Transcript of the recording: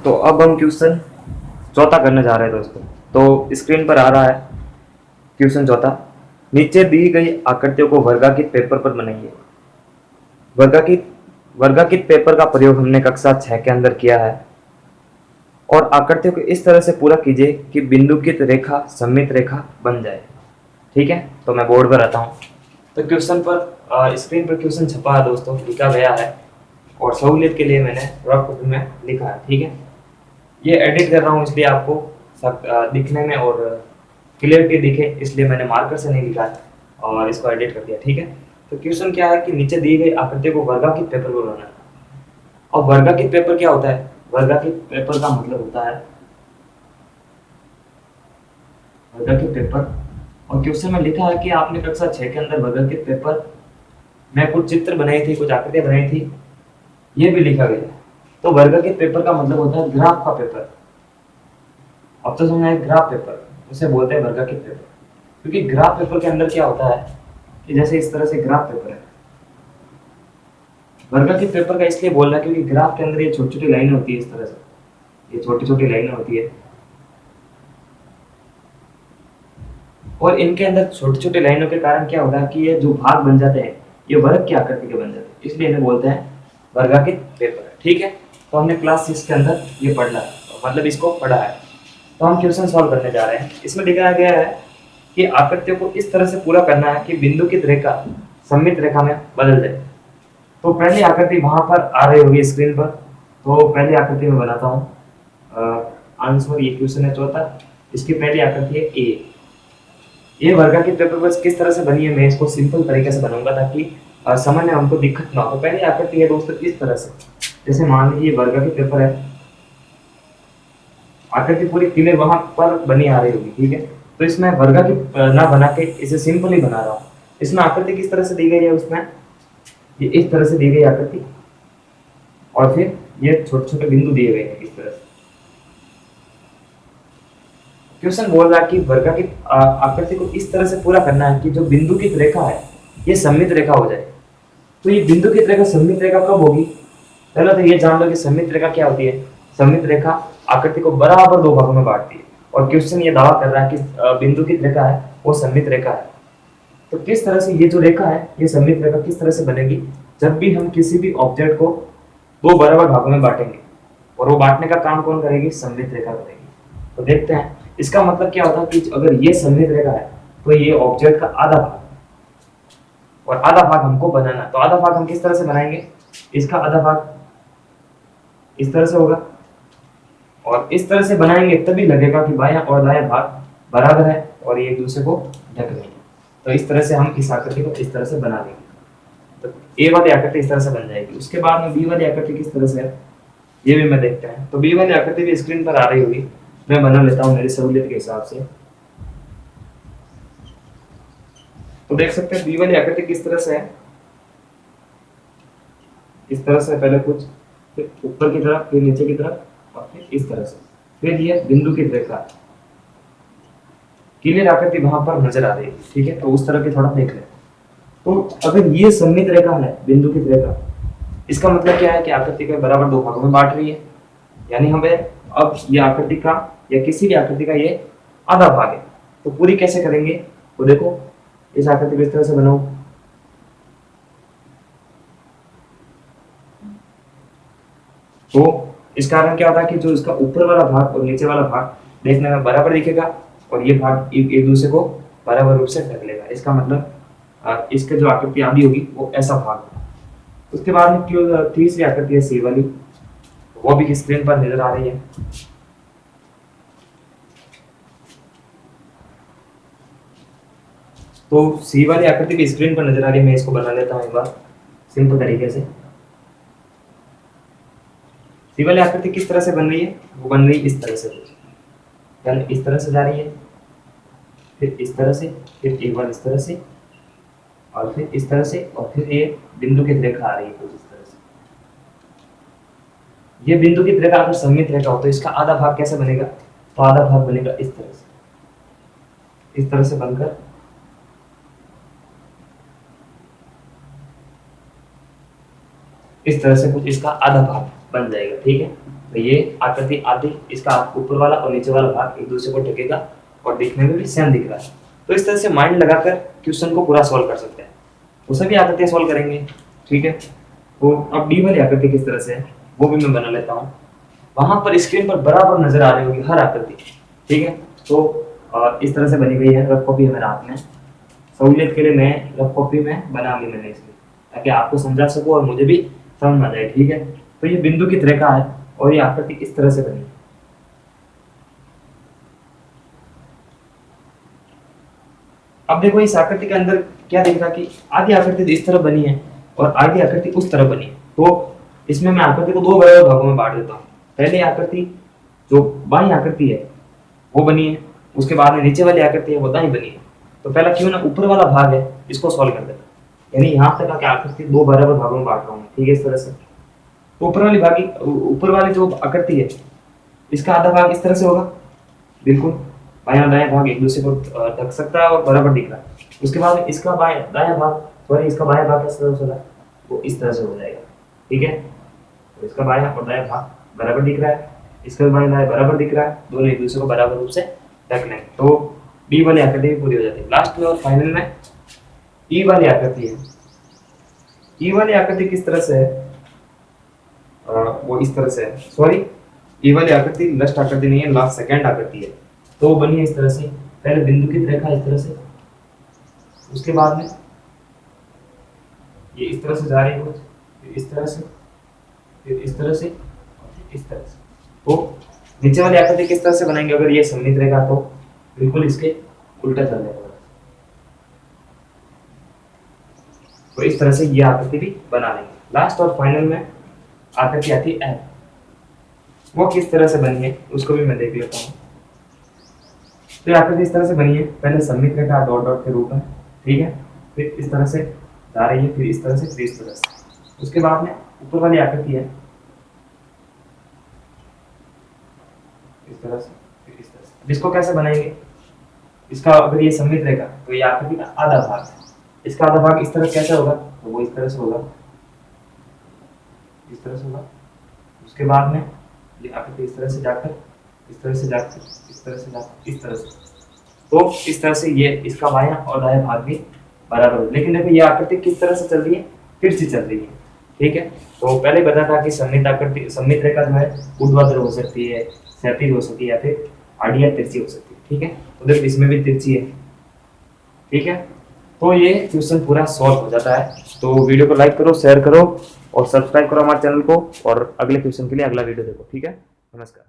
तो अब हम क्वेश्चन चौथा करने जा रहे हैं दोस्तों। तो स्क्रीन पर आ रहा है क्वेश्चन चौथा। नीचे दी गई आकृतियों को वर्गाकृत पेपर पर बनाइए। वर्गाकृत वर्गाकृत पेपर का प्रयोग हमने कक्षा 6 के अंदर किया है और आकृतियों को इस तरह से पूरा कीजिए कि बिंदुकृत रेखा सममित रेखा बन जाए। ठीक है, तो मैं बोर्ड पर आता हूँ। तो क्वेश्चन पर स्क्रीन पर क्वेश्चन छपा है दोस्तों, लिखा गया है और सहूलियत के लिए मैंने रफ कॉपी में लिखा है। ठीक है, ये एडिट कर रहा हूँ इसलिए आपको दिखने में और क्लियरिटी दिखे, इसलिए मैंने मार्कर से नहीं लिखा है और इसको एडिट कर दिया। ठीक है, तो क्वेश्चन क्या है कि नीचे दी गई आकृति को वर्गाकृत पेपर पर बनाना है। और वर्गाकृत पेपर क्या होता है? वर्गाकृत पेपर का मतलब होता है वर्गाकृत पेपर। और क्वेश्चन में लिखा है कि आपने कक्षा 6 के अंदर वर्गाकृत पेपर में कुछ चित्र बनाई थी, कुछ आकृतियां बनाई थी, ये भी लिखा गया है। तो वर्गाकृत पेपर का मतलब होता है ग्राफ का पेपर। अब तो समझना है, ग्राफ पेपर उसे बोलते हैं वर्गाकृत पेपर। क्योंकि ग्राफ पेपर के अंदर क्या होता है कि जैसे इस तरह से ग्राफ पेपर है। वर्गाकृत पेपर का इसलिए बोल रहा है क्योंकि ग्राफ के अंदर ये छोटी छोटी लाइनें होती है, इस तरह से ये छोटी छोटी लाइनें होती है और इनके अंदर छोटी छोटी लाइनों के कारण क्या होता है कि ये जो भाग बन जाते हैं ये वर्ग की आकृति के बन जाते हैं, इसलिए इन्हें बोलते हैं वर्गाकृत पेपर। ठीक है, तो हमने क्लास 6 के अंदर ये पढ़ा है, मतलब इसको पढ़ा है। तो हम क्वेश्चन सॉल्व करने जा रहे हैं। इसमें दिखाया गया है कि आकृतियों को इस तरह से पूरा करना है कि बिंदुकृत रेखा सममित रेखा में बदल जाए। तो पहली आकृति वहां पर आ रही होगी स्क्रीन पर। तो पहली आकृति में बनाता हूँ आंसर। ये क्वेश्चन है चौथा, इसकी पहली आकृति है ए। ये वर्गाकृत पेपर पर किस तरह से बनी है मैं इसको सिंपल तरीके से बनाऊंगा ताकि समझ में हमको दिक्कत ना हो। तो पहली आकृति है दोस्तों इस तरह से, जैसे मान लीजिए वर्गाकृत पेपर है, आकृति पूरी क्लियर वहां पर बनी आ रही होगी। ठीक है, तो इसमें वर्गाकृत ना बना के इसे सिंपल ही बना रहा हूँ। इसमें आकृति किस तरह से दी गई है, उसमें ये इस तरह से दी गई आकृति और फिर ये छोटे छोटे बिंदु दिए गए हैं इस तरह से। क्वेश्चन बोल रहा है कि वर्गाकृत आकृति को इस तरह से पूरा करना है कि जो बिंदुकृत रेखा है ये सममित रेखा हो जाए। तो ये बिंदुकृत रेखा सममित रेखा कब होगी? पहले तो ये जान लो कि सममित रेखा क्या होती है। सममित रेखा आकृति को बराबर दो भागों में बांटती है और क्वेश्चन ये दावा कर रहा है कि बिंदुकृत रेखा है वो सममित रेखा है। तो किस तरह से ये जो रेखा है ये सममित रेखा किस तरह से बनेगी? जब भी हम किसी भी ऑब्जेक्ट को दो बराबर भागों में बांटेंगे और वो बांटने का काम कौन करेगी? सममित रेखा करेगी। तो देखते हैं इसका मतलब क्या होता है कि अगर ये सममित रेखा है तो ये ऑब्जेक्ट का आधा भाग और आधा भाग हमको बनाना। तो आधा भाग हम किस तरह से बनाएंगे? इसका आधा भाग इस तरह से होगा और इस तरह से बनाएंगे तभी लगेगा कि बायां और दायां भाग बराबर है और ये एक दूसरे को ढक रहे हैं। तो इस तरह से हम इस आकृति को इस तरह से बना देंगे। तो ए वाली आकृति इस तरह से बन जाएगी। उसके बाद में बी वाली आकृति किस तरह से है ये भी मैं देखते हैं। तो बी वाली आकृति भी स्क्रीन पर आ रही होगी, मैं बना लेता हूँ मेरी सहूलियत के हिसाब से। तो देख सकते हैं बी वाली आकृति किस तरह से है। इस तरह से पहले कुछ, फिर ऊपर की तरफ, फिर नीचे की तरफ और फिर इस तरह से, फिर ये बिंदु की रेखा क्लियर आकृति वहां पर नजर आ रही है। ठीक है, तो उस तरह के थोड़ा देख ले। तो अगर ये सममित रेखा है बिंदु की रेखा, इसका मतलब क्या है कि आकृति को बराबर दो भागों में बांट रही है। यानी हमें अब ये आकृति का या किसी भी आकृति का ये आधा भाग है। तो पूरी कैसे करेंगे? तो देखो इस आकृति को इस तरह से बनाओ, तो इस कारण क्या होता है कि जो इसका ऊपर वाला भाग और नीचे वाला भाग देखने में बराबर दिखेगा और ये भाग एक दूसरे को बराबर रूप से ढक लेगा। इसका मतलब इसके जो आकृति आदि होगी वो ऐसा भाग होगा। उसके बाद में तीसरी आकृति है सी वाली, वो भी स्क्रीन पर नजर आ रही है। तो सी वाली आकृति भी स्क्रीन पर नजर आ रही है। मैं इसको बना लेता हूँ एक बार सिंपल तरीके से। सी वाली आकृति किस तरह से बन रही है? वो बन रही है इस तरह से, यानी इस तरह से जा रही है, फिर इस तरह से, फिर एक बार इस तरह से और फिर इस तरह से और फिर ये बिंदु की रेखा आ रही है कुछ इस तरह से। ये बिंदु की रेखा अगर सममित रेखा हो तो इसका आधा भाग कैसे बनेगा? तो आधा भाग बनेगा इस तरह से, इस तरह से बनकर इस तरह से कुछ इसका आधा भाग बन जाएगा। ठीक है, तो ये आकृति आधी, इसका ऊपर वाला और नीचे वाला भाग एक दूसरे को ढकेगा और दिखने में भी सेम दिख रहा है। तो इस तरह से माइंड लगाकर क्वेश्चन को पूरा सॉल्व कर सकते हैं। तो सभी आकृतियां सॉल्व करेंगे, ठीक है। तो अब डी वाली आकृति किस तरह से है वो भी मैं बना लेता हूँ। वहां पर स्क्रीन पर बराबर नजर आ रही होगी हर आकृति, ठीक है। तो इस तरह से बनी गई है, रफ कॉपी है मेरे हाथ में। सहूलियत के लिए मैं रफ कॉपी में बना ली मैंने इसलिए, ताकि आपको समझा सकूं और मुझे भी समझ में आ जाए, ठीक है। तो ये बिंदुकित रेखा है और ये आकृति इस तरह से बनी है। अब देखो इस आकृति के अंदर क्या दिख रहा है कि आधी आकृति इस तरह बनी है और आधी आकृति उस तरह बनी है। तो इसमें मैं आकृति को दो बड़े भागों में बांट देता हूँ। पहले आकृति जो बाई आकृति है वो बनी है, उसके बाद में नीचे वाली आकृति है वो दाई बनी है। तो पहला क्यों ना ऊपर वाला भाग है इसको सॉल्व कर देता, यानी यहाँ तक आके आकृति दो बराबर भागों में बांट रहा हूँ, ठीक है। इस तरह से तो ऊपर वाली जो आकृति है इसका आधा भाग इस तरह से होगा, बिल्कुल बायां दायां भाग एक दूसरे को ढक सकता है और बराबर दिख रहा है। उसके बाद इसका दायां भाग इसका बायां भाग किस तरह से होगा, वो इस तरह से हो जाएगा, ठीक है। तो इसका बायां और दायां भाग बराबर दिख रहा है, इसका बायां दायां बराबर दिख रहा है, दोनों एक दूसरे को बराबर रूप से ढक लेंगे। तो डी वाली आकृति भी पूरी हो जाती है। लास्ट में और फाइनल में ई वाली आकृति है। ई वाली आकृति किस तरह से है, वो इस तरह से है, सॉरी ई वाली आकृति लास्ट आकृति नहीं है, लास्ट सेकंड आकृति है। तो वो बनी है इस तरह से, पहले बिंदुकित रेखा इस तरह से, उसके बाद में ये इस तरह से जा रही है, फिर इस तरह से, फिर इस तरह से, और इस तरह से। तो नीचे वाली आकृति किस तरह से बनाएंगे, अगर ये सममित रेखा तो बिल्कुल इसके उल्टा चल जाएगा। तो इस तरह से ये आकृति भी बना लेंगे। लास्ट और फाइनल में आकृति आती है एफ, वो किस तरह से बनी है उसको भी मैं देख लेता हूँ। तो ये आकृति इस तरह से बनी है, पहले सममित रेखा डॉट डॉट के रूप में, ठीक है, फिर इस तरह से जा रही है, फिर इस तरह से, फिर इस तरह से। उसके बाद में ऊपर वाली आकृति है इस तरह से, फिर इस तरह से। अब इसको कैसे बनाएंगे, इसका अगर ये सममित रेखा तो ये आकृति का आधा भाग है, इसका आधा भाग इस तरह कैसे होगा, तो वो इस तरह से होगा, इस तरह से होगा। उसके बाद में ये आकृति इस तरह से जाकर, इस तरह से जाकर, इस तरह से जाकर, इस तरह से। तो इस तरह से ये इसका बायां और दायां भाग भी बराबर है। लेकिन देखो ये आकृति किस तरह से चल रही है, फिर से चल रही है, ठीक है। तो पहले बताया था कि सममित आकृति, सममित रेखा जो है ऊर्ध्वाधर हो सकती है, क्षैतिज हो सकती है, या फिर आड़ी या तिरछी हो सकती है, ठीक है। तो देखो इसमें भी तिरछी है, ठीक है। तो ये क्वेश्चन पूरा सॉल्व हो जाता है। तो वीडियो को लाइक करो, शेयर करो और सब्सक्राइब करो हमारे चैनल को, और अगले क्वेश्चन के लिए अगला वीडियो देखो, ठीक है। नमस्कार।